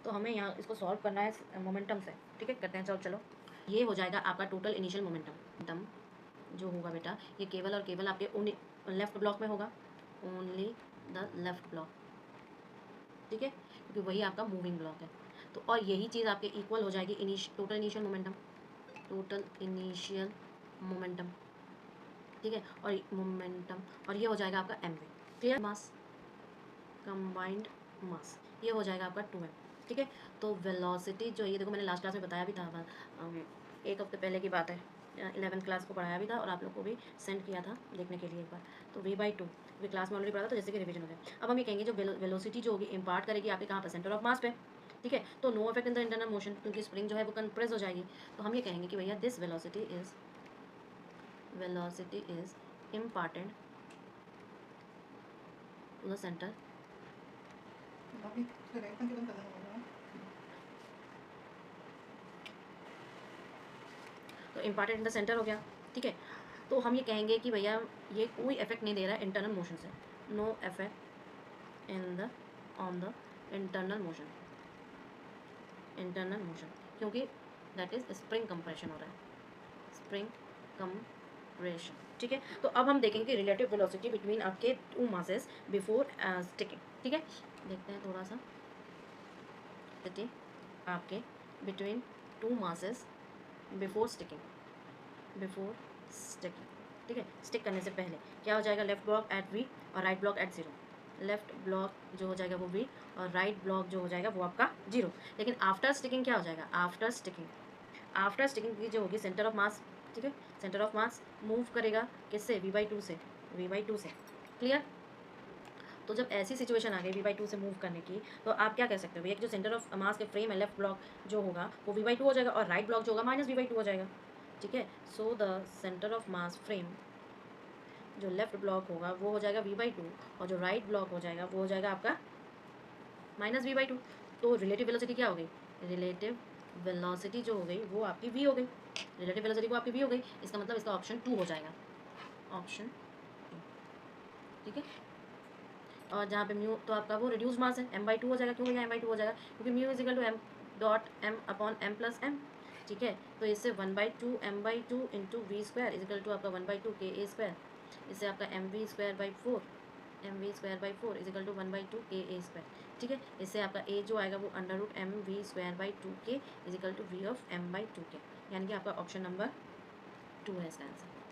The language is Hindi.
तो हमें यहाँ इसको सॉल्व करना है मोमेंटम से, ठीक है। करते हैं सॉल्व, चलो। ये हो जाएगा आपका टोटल इनिशियल मोमेंटम जो होगा बेटा, ये केवल और केवल आपके लेफ्ट ब्लॉक में होगा, ओनली द लेफ्ट ब्लॉक, ठीक है, क्योंकि वही आपका मूविंग ब्लॉक है। तो और यही चीज़ आपके इक्वल हो जाएगी टोटल इनिशियल मोमेंटम, ठीक है, और मोमेंटम, और ये हो जाएगा आपका M V, clear. Mass, combined mass, ये हो जाएगा आपका 2m, ठीक है। तो वेलोसिटी जो, ये देखो मैंने लास्ट क्लास में बताया भी था, एक हफ्ते पहले की बात है, 11th क्लास को पढ़ाया भी था और आप लोग को भी सेंड किया था देखने के लिए एक बार। तो v/2 वी क्लास में ऑलरेडी पढ़ा था, तो जैसे कि रिवीजन हो गया। अब हम ये कहेंगे जो वेलोसिटी जो होगी इम्पार्ट करेगी आपके कहाँ पर, सेंटर ऑफ मास पे, ठीक है। तो no effect in the internal motion, क्योंकि स्प्रिंग जो है वो कंप्रेस हो जाएगी। तो हम ये कहेंगे कि भैया this velocity is important to the centre, तो इम्पार्टेंट इन द सेंटर हो गया, ठीक है। तो हम ये कहेंगे कि भैया ये कोई इफेक्ट नहीं दे रहा है इंटरनल मोशन से, no effect on the internal motion, क्योंकि दैट इज स्प्रिंग कंप्रेशन हो रहा है, स्प्रिंग कंप्रेशन, ठीक है। तो अब हम देखेंगे कि रिलेटिव वेलोसिटी बिटवीन आपके टू मासेस बिफोर स्टिकिंग, ठीक है। देखते हैं थोड़ा सा, आपके between two masses before sticking, ठीक है। स्टिक करने से पहले क्या हो जाएगा, लेफ्ट ब्लॉक एट वी और right block at 0, left block जो हो जाएगा वो वी और राइट ब्लॉक जो हो जाएगा वो आपका 0। लेकिन आफ्टर स्टिकिंग क्या हो जाएगा, आफ्टर स्टिकिंग की जो होगी सेंटर ऑफ मास, ठीक है, सेंटर ऑफ मास मूव करेगा किससे, v/2 से, क्लियर। तो जब ऐसी सिचुएशन आ गई v/2 से मूव करने की, तो आप क्या कह सकते हो भैया, जो सेंटर ऑफ मास के फ्रेम है, लेफ्ट ब्लॉक जो होगा वो v/2 हो जाएगा और राइट ब्लॉक जो होगा माइनस v/2 हो जाएगा, ठीक है। So the centre of mass frame जो लेफ्ट ब्लॉक होगा वो हो जाएगा v/2 और जो राइट ब्लॉक हो जाएगा वो हो जाएगा आपका माइनस v/2। तो रिलेटिव वेलोसिटी क्या हो गई, रिलेटिव वेलोसिटी जो हो गई वो आपकी v हो गई, रिलेटिव वेलोसिटी वो आपकी v हो गई। इसका मतलब इसका ऑप्शन 2 हो जाएगा, ऑप्शन 2, ठीक है। और जहाँ पे म्यू तो आपका वो रिड्यूस मास है, m/2 हो जाएगा। क्यों भैया m/2 हो जाएगा, क्योंकि mu is equal to m.m/m+m, ठीक है। तो इससे 1/2 m/2 into v² is equal to आपका 1/2 ka², इससे आपका mv²/4 is equal to 1/2 ka², ठीक है। इससे आपका a जो आएगा वो √mv²/2k is equal to v of m/2k, यानी कि आपका ऑप्शन नंबर 2 है इसका आंसर।